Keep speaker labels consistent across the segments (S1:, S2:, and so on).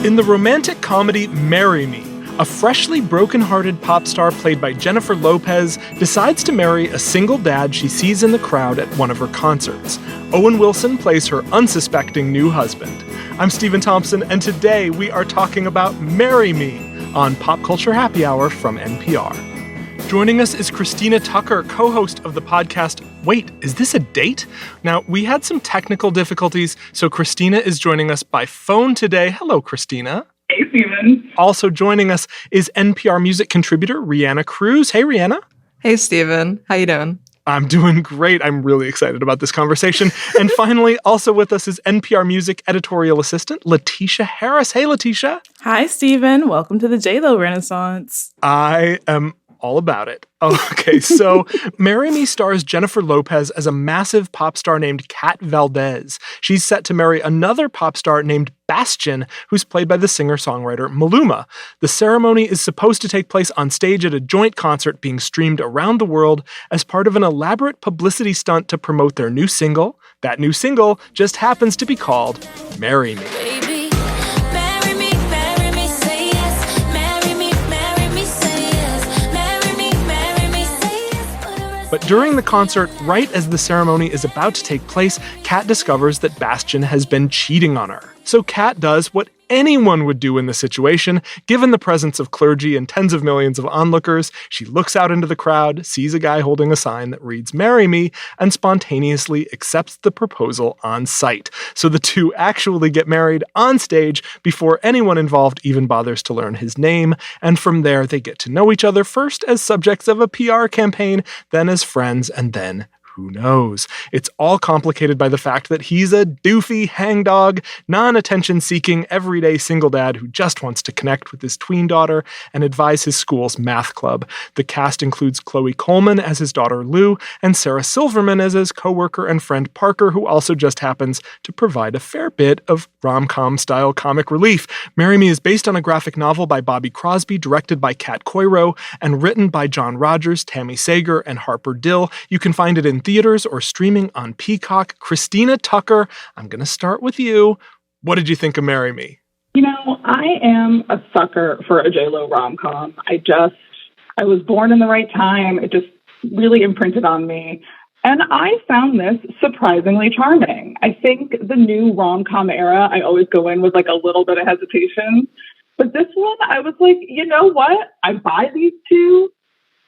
S1: In the romantic comedy Marry Me, a freshly broken-hearted pop star played by Jennifer Lopez decides to marry a single dad she sees in the crowd at one of her concerts. Owen Wilson plays her unsuspecting new husband. I'm Stephen Thompson, and today we are talking about Marry Me on Pop Culture Happy Hour from NPR. Joining us is Christina Tucker, co-host of the podcast Wait, Is This a Date? Now, we had some technical difficulties, so Christina is joining us by phone today. Hello, Christina.
S2: Hey, Stephen.
S1: Also joining us is NPR music contributor Rihanna Cruz. Hey, Rihanna.
S3: Hey, Stephen. How you doing?
S1: I'm doing great. I'm really excited about this conversation. And finally, also with us is NPR music editorial assistant Letitia Harris. Hey, Letitia.
S4: Hi, Stephen. Welcome to the J-Lo Renaissance.
S1: I am all about it. Okay, so Marry Me stars Jennifer Lopez as a massive pop star named Kat Valdez. She's set to marry another pop star named Bastion, who's played by the singer-songwriter Maluma. The ceremony is supposed to take place on stage at a joint concert being streamed around the world as part of an elaborate publicity stunt to promote their new single. That new single just happens to be called Marry Me. But during the concert, right as the ceremony is about to take place, Kat discovers that Bastion has been cheating on her. So Kat does what anyone would do in the situation. Given the presence of clergy and tens of millions of onlookers, she looks out into the crowd, sees a guy holding a sign that reads "Marry Me," and spontaneously accepts the proposal on sight. So the two actually get married on stage before anyone involved even bothers to learn his name. And from there, they get to know each other first as subjects of a PR campaign, then as friends, and then who knows? It's all complicated by the fact that he's a doofy hangdog, non-attention-seeking, everyday single dad who just wants to connect with his tween daughter and advise his school's math club. The cast includes Chloe Coleman as his daughter Lou and Sarah Silverman as his coworker and friend Parker, who also just happens to provide a fair bit of rom-com-style comic relief. Marry Me is based on a graphic novel by Bobby Crosby, directed by Kat Coiro, and written by John Rogers, Tammy Sager, and Harper Dill. You can find it in theaters or streaming on Peacock. Christina Tucker, I'm going to start with you. What did you think of Marry Me?
S2: You know, I am a sucker for a J-Lo rom-com. I was born in the right time. It just really imprinted on me. And I found this surprisingly charming. I think the new rom-com era, I always go in with like a little bit of hesitation. But this one, I was like, you know what? I buy these two.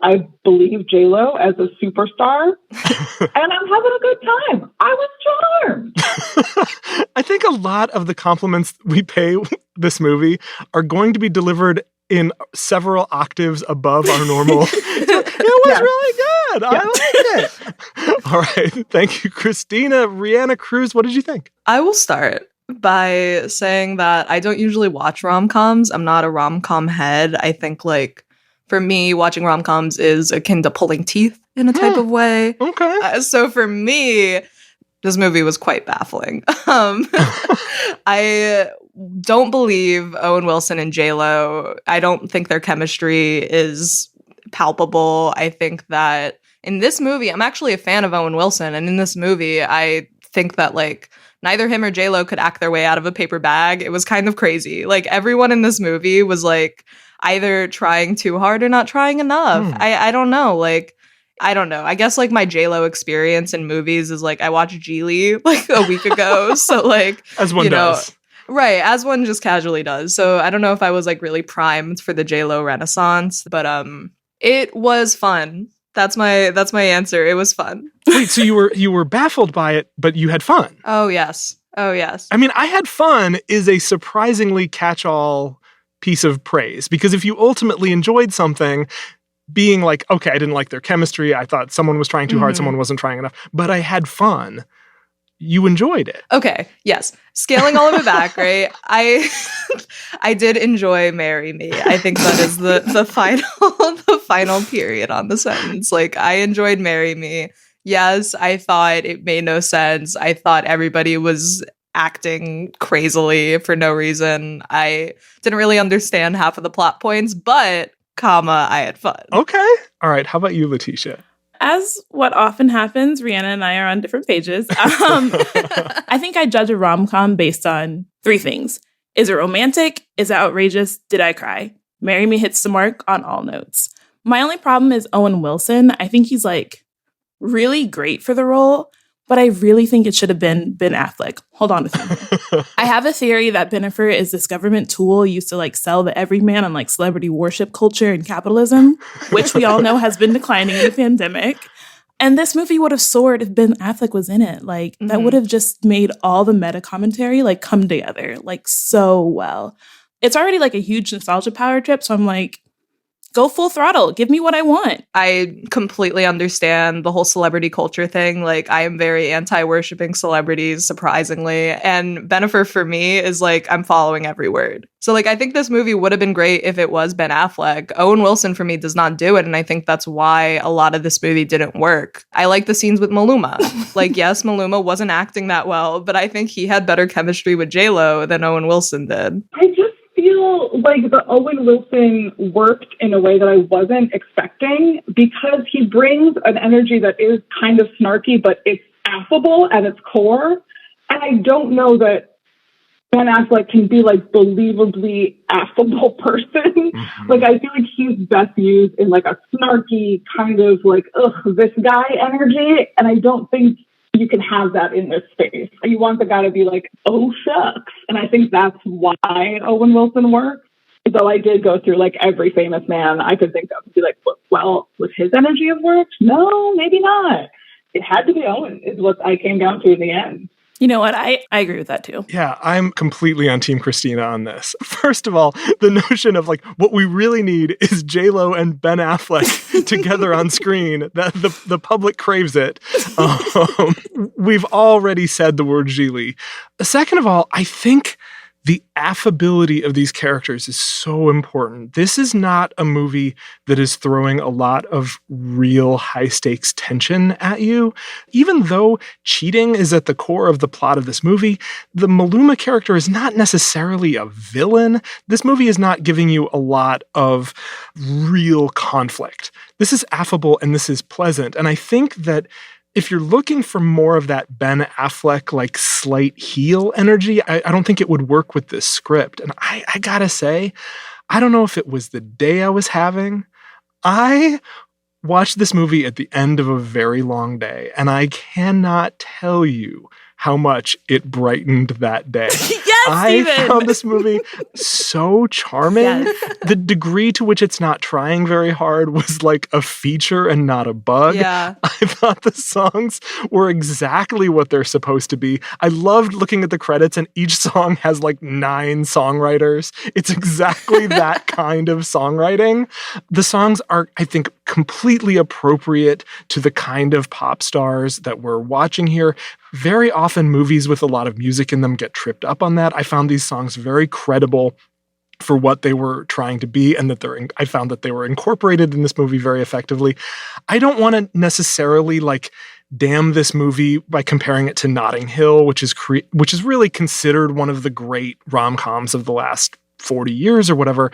S2: I believe J-Lo as a superstar, and I'm having a good time. I was charmed.
S1: I think a lot of the compliments we pay this movie are going to be delivered in several octaves above our normal. It was really good. I liked it. All right. Thank you, Christina. Rihanna Cruz, what did you think?
S3: I will start by saying that I don't usually watch rom-coms. I'm not a rom-com head. I think, like, for me, watching rom-coms is akin to pulling teeth in a type of way.
S1: Okay.
S3: So for me, this movie was quite baffling. I don't believe Owen Wilson and J-Lo. I don't think their chemistry is palpable. I think that in this movie, I'm actually a fan of Owen Wilson. And in this movie, I think that, like, neither him or J-Lo could act their way out of a paper bag. It was kind of crazy. Like, everyone in this movie was, like, either trying too hard or not trying enough. I don't know. Like, I don't know. I guess, like, my J-Lo experience in movies is, like, I watched Geely, like, a week ago. So, like,
S1: as one does.
S3: Right, as one just casually does. So I don't know if I was, like, really primed for the J-Lo renaissance, but it was fun. That's my answer. It was fun.
S1: Wait, so you were baffled by it, but you had fun?
S3: Oh, yes. I mean,
S1: I had fun is a surprisingly catch-all piece of praise, because if you ultimately enjoyed something, being like, okay, I didn't like their chemistry, I thought someone was trying too hard, someone wasn't trying enough, but I had fun, you enjoyed it.
S3: Okay, yes. Scaling all of it back, right? I did enjoy Marry Me. I think that is the final period on the sentence. Like, I enjoyed Marry Me. Yes, I thought it made no sense. I thought everybody was acting crazily for no reason. I didn't really understand half of the plot points, but, I had fun.
S1: Okay. All right. How about you, Letitia?
S4: As what often happens, Rihanna and I are on different pages. I think I judge a rom-com based on three things. Is it romantic? Is it outrageous? Did I cry? Marry Me hits the mark on all notes. My only problem is Owen Wilson. I think he's like really great for the role, but I really think it should have been Ben Affleck. Hold on a second. I have a theory that Bennifer is this government tool used to like sell the everyman on like celebrity worship culture and capitalism, which we all know has been declining in the pandemic. And this movie would have soared if Ben Affleck was in it. Like, that would have just made all the meta commentary, like, come together, like, so well. It's already, like, a huge nostalgia power trip, so I'm like, go full throttle. Give me what I want.
S3: I completely understand the whole celebrity culture thing. Like, I am very anti-worshipping celebrities, surprisingly. And Bennifer, for me, is like, I'm following every word. So, like, I think this movie would have been great if it was Ben Affleck. Owen Wilson, for me, does not do it. And I think that's why a lot of this movie didn't work. I like the scenes with Maluma. Like, yes, Maluma wasn't acting that well, but I think he had better chemistry with J-Lo than Owen Wilson did.
S2: I just feel like the Owen Wilson worked in a way that I wasn't expecting because he brings an energy that is kind of snarky, but it's affable at its core. And I don't know that Ben Affleck can be like believably affable person. Mm-hmm. Like, I feel like he's best used in like a snarky kind of like, ugh, this guy energy. And I don't think you can have that in this space. You want the guy to be like, oh, shucks. And I think that's why Owen Wilson works. Though I did go through like every famous man I could think of to be like, well, would his energy have worked? No, maybe not. It had to be Owen is what I came down to in the end.
S4: You know what? I agree with that too.
S1: Yeah, I'm completely on Team Christina on this. First of all, the notion of like what we really need is J-Lo and Ben Affleck together on screen. That the public craves it. We've already said the word Gigli. Second of all, I think the affability of these characters is so important. This is not a movie that is throwing a lot of real high-stakes tension at you. Even though cheating is at the core of the plot of this movie, the Maluma character is not necessarily a villain. This movie is not giving you a lot of real conflict. This is affable and this is pleasant. And I think that if you're looking for more of that Ben Affleck, like, slight heel energy, I don't think it would work with this script. And I gotta say, I don't know if it was the day I was having. I watched this movie at the end of a very long day, and I cannot tell you how much it brightened that day.
S4: Yes,
S1: I
S4: Steven!
S1: found this movie so charming. Yes. The degree to which it's not trying very hard was like a feature and not a bug.
S3: Yeah.
S1: I thought the songs were exactly what they're supposed to be. I loved looking at the credits, and each song has like 9 songwriters. It's exactly that kind of songwriting. The songs are, I think, completely appropriate to the kind of pop stars that we're watching here. Very often movies with a lot of music in them get tripped up on that. I found these songs very credible for what they were trying to be, and that I found that they were incorporated in this movie very effectively. I don't want to necessarily like damn this movie by comparing it to Notting Hill, which is really considered one of the great rom-coms of the last 40 years or whatever.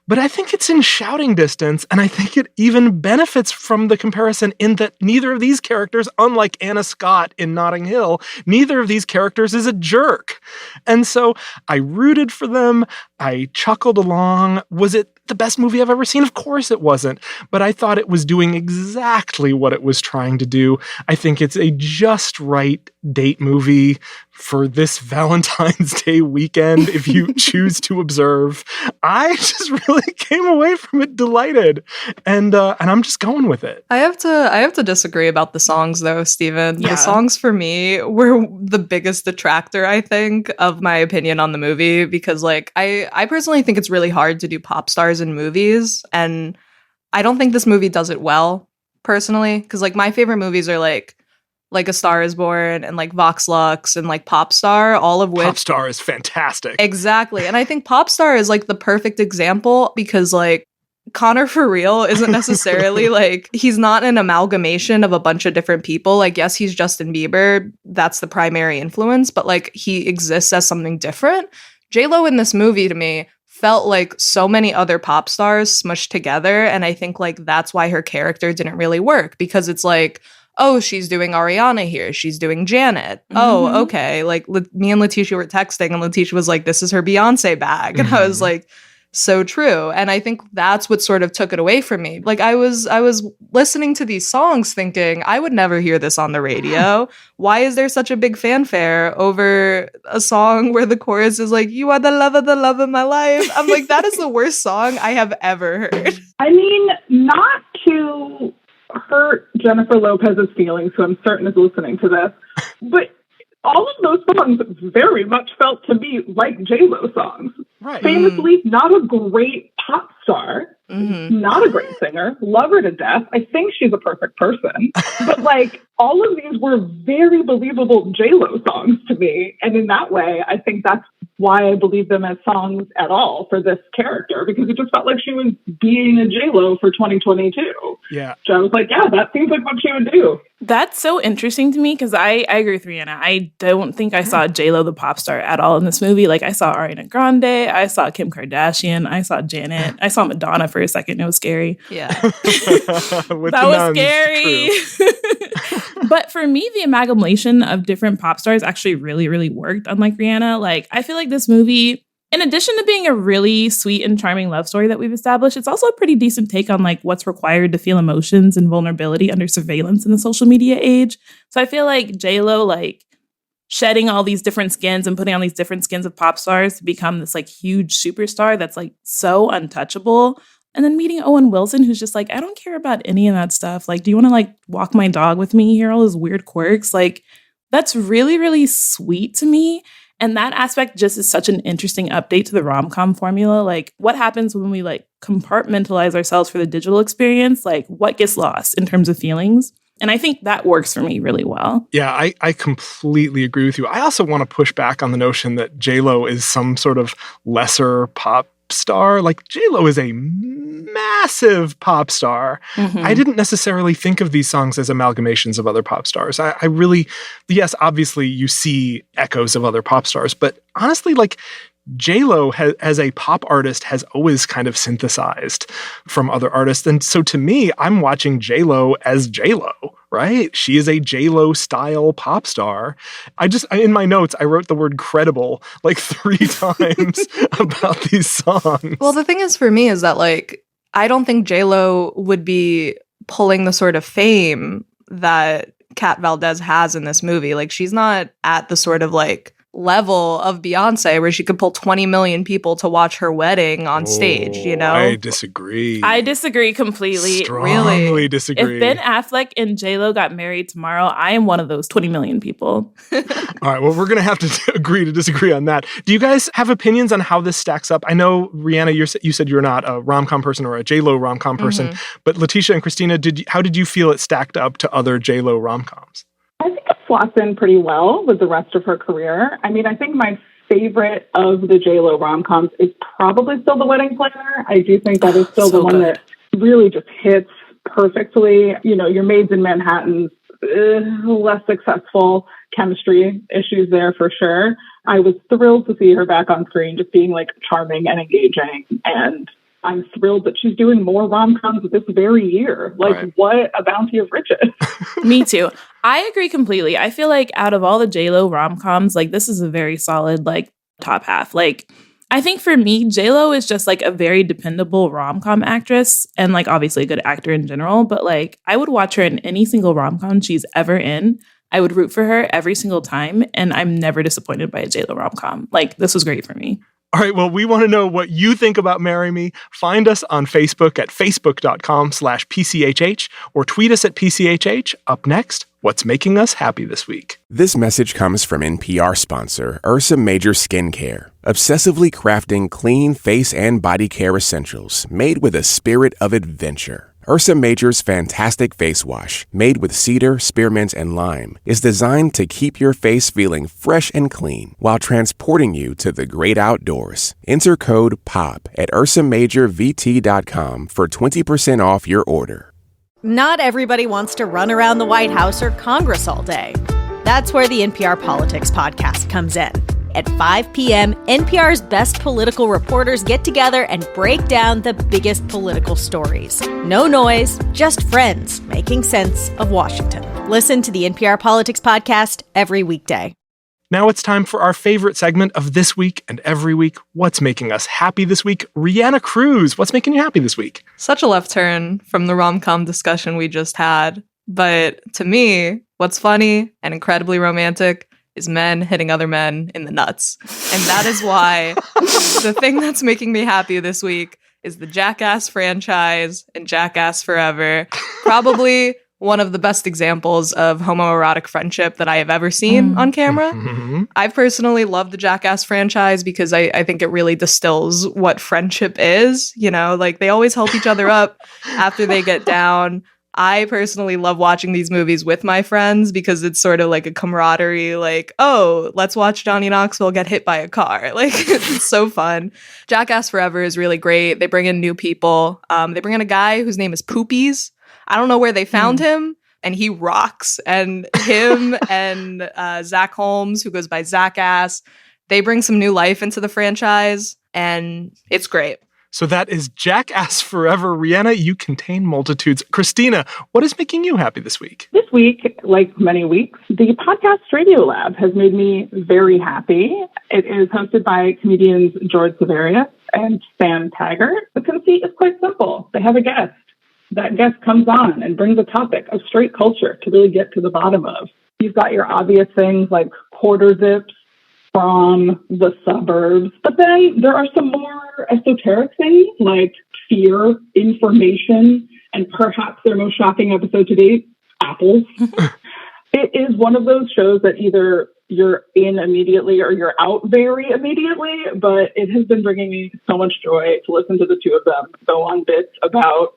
S1: But I think it's in shouting distance, and I think it even benefits from the comparison in that neither of these characters, unlike Anna Scott in Notting Hill, neither of these characters is a jerk. And so I rooted for them. I chuckled along. Was it the best movie I've ever seen? Of course it wasn't. But I thought it was doing exactly what it was trying to do. I think it's a just right date movie for this Valentine's Day weekend, if you choose to observe. I just really came away from it delighted, and I'm just going with it.
S3: I have to disagree about the songs though, Steven. Yeah. The songs for me were the biggest detractor, I think, of my opinion on the movie, because like I personally think it's really hard to do pop stars in movies, and I don't think this movie does it well, personally, because like my favorite movies are like A Star Is Born and like Vox Lux and like Pop Star, all of which...
S1: Pop Star is fantastic.
S3: Exactly. And I think Pop Star is like the perfect example because like Connor for real isn't necessarily like, he's not an amalgamation of a bunch of different people. Like, yes, he's Justin Bieber. That's the primary influence, but like he exists as something different. J-Lo in this movie to me felt like so many other pop stars smushed together. And I think like that's why her character didn't really work, because it's like, oh, she's doing Ariana here. She's doing Janet.
S4: Mm-hmm.
S3: Oh, okay. Like me and Letitia were texting and Letitia was like, this is her Beyonce bag. And I was like, so true. And I think that's what sort of took it away from me. Like I was listening to these songs thinking, I would never hear this on the radio. Why is there such a big fanfare over a song where the chorus is like, you are the love of my life? I'm like, that is the worst song I have ever heard.
S2: I mean, not to hurt Jennifer Lopez's feelings, who I'm certain is listening to this, but all of those songs very much felt to me like J-Lo songs.
S1: Right.
S2: Famously, not a great pop star, not a great singer, love her to death. I think she's a perfect person. But like, all of these were very believable J-Lo songs to me. And in that way, I think that's why I believe them as songs at all for this character, because it just felt like she was being a J-Lo for 2022.
S1: Yeah.
S2: So I was like, yeah, that seems like what she would do.
S4: That's so interesting to me because I agree with Rihanna. I don't think I saw J-Lo the pop star at all in this movie. Like I saw Ariana Grande, I saw Kim Kardashian, I saw Janet, I saw Madonna for a second. It was scary.
S3: Yeah.
S4: That was scary. But for me, the amalgamation of different pop stars actually really, really worked, unlike Rihanna. Like, I feel like this movie, in addition to being a really sweet and charming love story that we've established, it's also a pretty decent take on like what's required to feel emotions and vulnerability under surveillance in the social media age. So I feel like J-Lo, like, shedding all these different skins and putting on these different skins of pop stars to become this like huge superstar that's like so untouchable. And then meeting Owen Wilson, who's just like, I don't care about any of that stuff. Like, do you want to like walk my dog with me? Hear all his weird quirks? Like, that's really, really sweet to me. And that aspect just is such an interesting update to the rom-com formula. Like, what happens when we like compartmentalize ourselves for the digital experience? Like, what gets lost in terms of feelings? And I think that works for me really well.
S1: Yeah, I completely agree with you. I also want to push back on the notion that J-Lo is some sort of lesser pop star. Like, J-Lo is a massive pop star. I didn't necessarily think of these songs as amalgamations of other pop stars. I really, yes, obviously you see echoes of other pop stars, but honestly, like, J-Lo as a pop artist has always kind of synthesized from other artists. And so to me, I'm watching J-Lo as J-Lo, right? She is a J-Lo style pop star. In my notes, I wrote the word credible like 3 times about these songs.
S3: Well, the thing is for me is that like, I don't think J-Lo would be pulling the sort of fame that Kat Valdez has in this movie. Like, she's not at the sort of like level of Beyonce where she could pull 20 million people to watch her wedding on stage, you know?
S1: I disagree.
S4: I disagree completely.
S1: Strongly disagree.
S4: If Ben Affleck and J-Lo got married tomorrow, I am one of those 20 million people.
S1: All right, well, we're going to have to agree to disagree on that. Do you guys have opinions on how this stacks up? I know, Rihanna, you said you're not a rom-com person or a J-Lo rom-com person, but Letitia and Christina, how did you feel it stacked up to other J-Lo rom-coms?
S2: I think it slots in pretty well with the rest of her career. I mean, I think my favorite of the J-Lo rom-coms is probably still The Wedding Planner. I do think that is still the one that really just hits perfectly. You know, Your Maids in Manhattan's less successful, chemistry issues there for sure. I was thrilled to see her back on screen, just being like charming and engaging, and I'm thrilled that she's doing more rom-coms this very year. Like, right. What a bounty of riches.
S4: Me too. I agree completely. I feel like out of all the J-Lo rom-coms, like, this is a very solid, like, top half. Like, I think for me, J-Lo is just, like, a very dependable rom-com actress and, like, obviously a good actor in general. But, like, I would watch her in any single rom-com she's ever in. I would root for her every single time. And I'm never disappointed by a J-Lo rom-com. Like, this was great for me.
S1: All right, well, we want to know what you think about Marry Me. Find us on Facebook at facebook.com/PCHH or tweet us at PCHH. Up next, what's making us happy this week?
S5: This message comes from NPR sponsor Ursa Major Skincare, obsessively crafting clean face and body care essentials made with a spirit of adventure. Ursa Major's fantastic face wash, made with cedar, spearmint, and lime, is designed to keep your face feeling fresh and clean while transporting you to the great outdoors. Enter code POP at ursamajorvt.com for 20% off your order.
S6: Not everybody wants to run around the White House or Congress all day. That's where the NPR Politics podcast comes in. At 5 p.m., NPR's best political reporters get together and break down the biggest political stories. No noise, just friends making sense of Washington. Listen to the NPR Politics Podcast every weekday.
S1: Now it's time for our favorite segment of this week and every week. What's making us happy this week? Rihanna Cruz, what's making you happy this week?
S3: Such a left turn from the rom-com discussion we just had. But to me, what's funny and incredibly romantic is men hitting other men in the nuts. And that is why the thing that's making me happy this week is the Jackass franchise and Jackass Forever. Probably one of the best examples of homoerotic friendship that I have ever seen on camera. I personally love the Jackass franchise because I think it really distills what friendship is. You know, like they always help each other up after they get down. I personally love watching these movies with my friends because it's sort of like a camaraderie, like, oh, let's watch Johnny Knoxville get hit by a car. Like, it's so fun. Jackass Forever is really great. They bring in new people. They bring in a guy whose name is Poopies. I don't know where they found him, and he rocks. And him and Zach Holmes, who goes by Zackass, they bring some new life into the franchise, and it's great.
S1: So that is Jackass Forever. Rihanna, you contain multitudes. Christina, what is making you happy this week?
S2: This week, like many weeks, the podcast Radio Lab has made me very happy. It is hosted by comedians George Severius and Sam Taggart. The conceit is quite simple. They have a guest. That guest comes on and brings a topic of straight culture to really get to the bottom of. You've got your obvious things like quarter zips from the suburbs, but then there are some more esoteric things like fear, information, and perhaps their most shocking episode to date, apples. It is one of those shows that either you're in immediately or you're out very immediately, but it has been bringing me so much joy to listen to the two of them go on bits about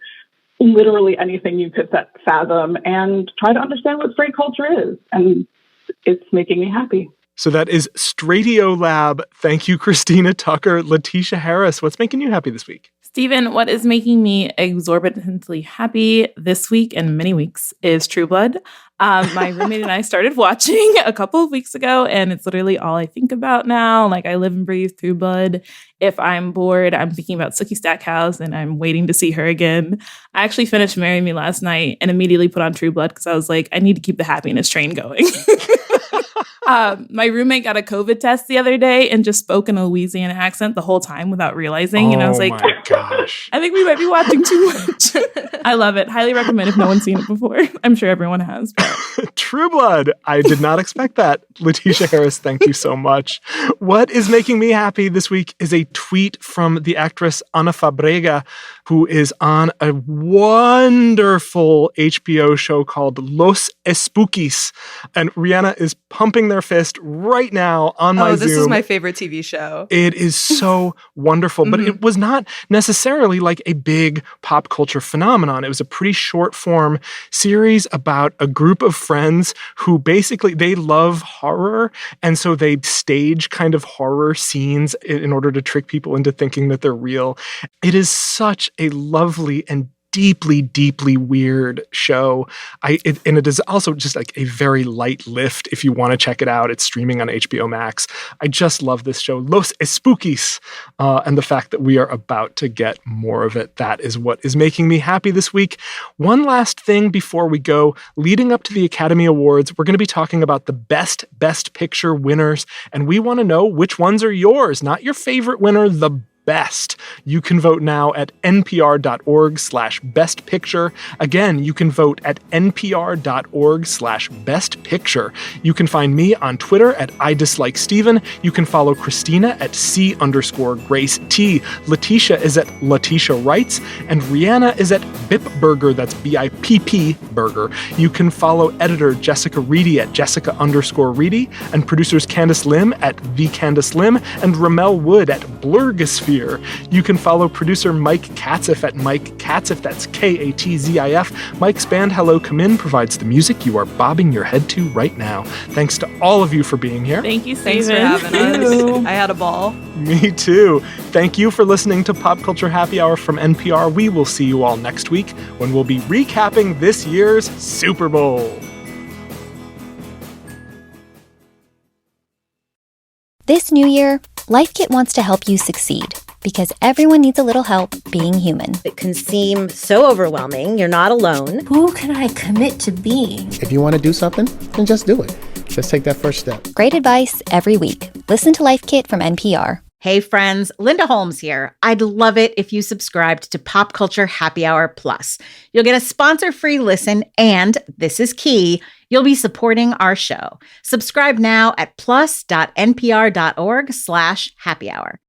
S2: literally anything you could fathom and try to understand what straight culture is. And it's making me happy.
S1: So that is Stradio Lab. Thank you, Christina Tucker. Letitia Harris, what's making you happy this week?
S4: Stephen, what is making me exorbitantly happy this week and many weeks is True Blood. My roommate and I started watching a couple of weeks ago, and it's literally all I think about now. Like, I live and breathe True Blood. If I'm bored, I'm thinking about Sookie Stackhouse, and I'm waiting to see her again. I actually finished Marry Me last night and immediately put on True Blood because I was like, I need to keep the happiness train going. My roommate got a COVID test the other day and just spoke in a Louisiana accent the whole time without realizing. And I was like,
S1: my gosh.
S4: I think we might be watching too much. I love it. Highly recommend if no one's seen it before. I'm sure everyone has. But.
S1: True Blood. I did not expect that. Letitia Harris, thank you so much. What is making me happy this week is a tweet from the actress Ana Fabrega, who is on a wonderful HBO show called Los Espookies. And Rihanna is pumping their fist right now on my Zoom.
S3: Oh, this is my favorite TV show.
S1: It is so wonderful, but it was not necessarily like a big pop culture phenomenon. It was a pretty short form series about a group of friends who basically, they love horror. And so they stage kind of horror scenes in order to trick people into thinking that they're real. It is such a lovely and deeply, deeply weird show. And it is also just like a very light lift if you want to check it out. It's streaming on HBO Max. I just love this show, Los Espookies, and the fact that we are about to get more of it. That is what is making me happy this week. One last thing before we go. Leading up to the Academy Awards, we're going to be talking about the Best Picture winners, and we want to know which ones are yours, not your favorite winner, the best. You can vote now at npr.org/bestpicture. Again, you can vote at npr.org/bestpicture. You can find me on Twitter at IDislikeSteven. You can follow Christina at C_Grace T. Letitia is at Letitia Writes, and Rihanna is at BipBurger. That's BIPP Burger. You can follow editor Jessica Reedy at Jessica_Reedy, and producers Candace Lim at The Candace Lim, and Rommel Wood at Blurgosphere. You can follow producer Mike Katzif at Mike Katzif, that's Katzif. Mike's band Hello Come In provides the music you are bobbing your head to right now. Thanks to all of you for being here.
S4: Thank you, Steven.
S3: Thanks for having us. I had a ball.
S1: Me too. Thank you for listening to Pop Culture Happy Hour from NPR. We will see you all next week when we'll be recapping this year's Super Bowl.
S7: This new year, Life Kit wants to help you succeed because everyone needs a little help being human.
S8: It can seem so overwhelming. You're not alone.
S9: Who can I commit to being?
S10: If you want to do something, then just do it. Just take that first step.
S7: Great advice every week. Listen to Life Kit from NPR.
S11: Hey friends, Linda Holmes here. I'd love it if you subscribed to Pop Culture Happy Hour Plus. You'll get a sponsor-free listen and, this is key, you'll be supporting our show. Subscribe now at plus.npr.org/happy hour.